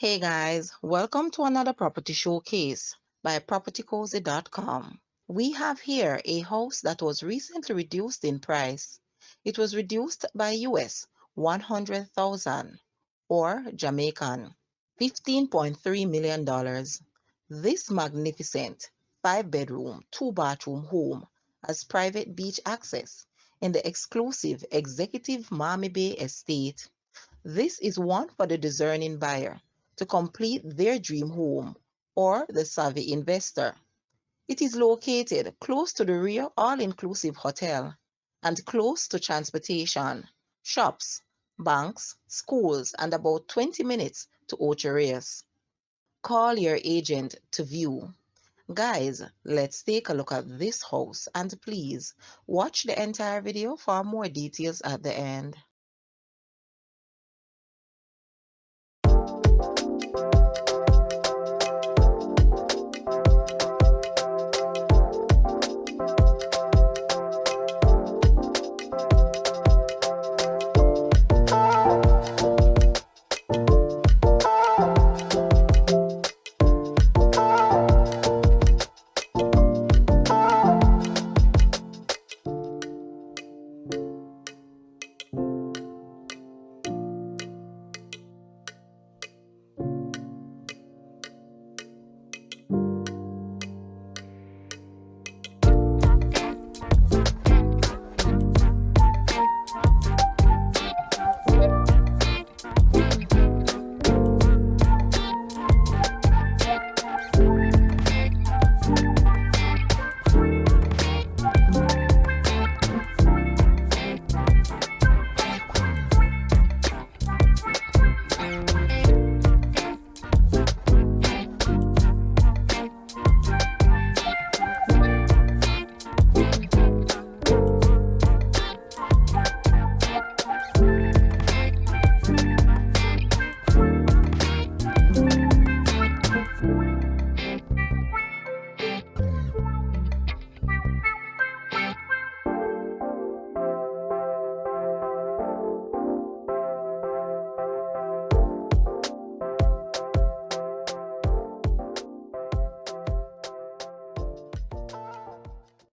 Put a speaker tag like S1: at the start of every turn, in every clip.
S1: Hey guys, welcome to another property showcase by propertycozy.com. We have here a house that was recently reduced in price. It was reduced by US 100,000 or Jamaican $15.3 million. This magnificent 5-bedroom, 2-bathroom home has private beach access in the exclusive executive Mammee Bay estate. This is one for the discerning buyer to complete their dream home or the savvy investor. It is located close to the Rio All-Inclusive Hotel and close to transportation, shops, banks, schools, and about 20 minutes to Ocho Rios. Call your agent to view. Guys, let's take a look at this house and please watch the entire video for more details at the end.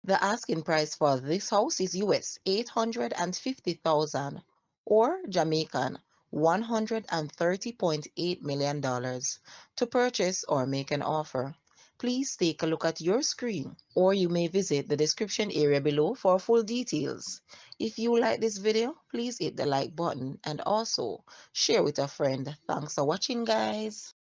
S1: The asking price for this house is US 850,000 or Jamaican $130.8 million to purchase or make an offer. Please take a look at your screen or you may visit the description area below for full details. If you like this video, please hit the like button and also share with a friend. Thanks for watching, guys.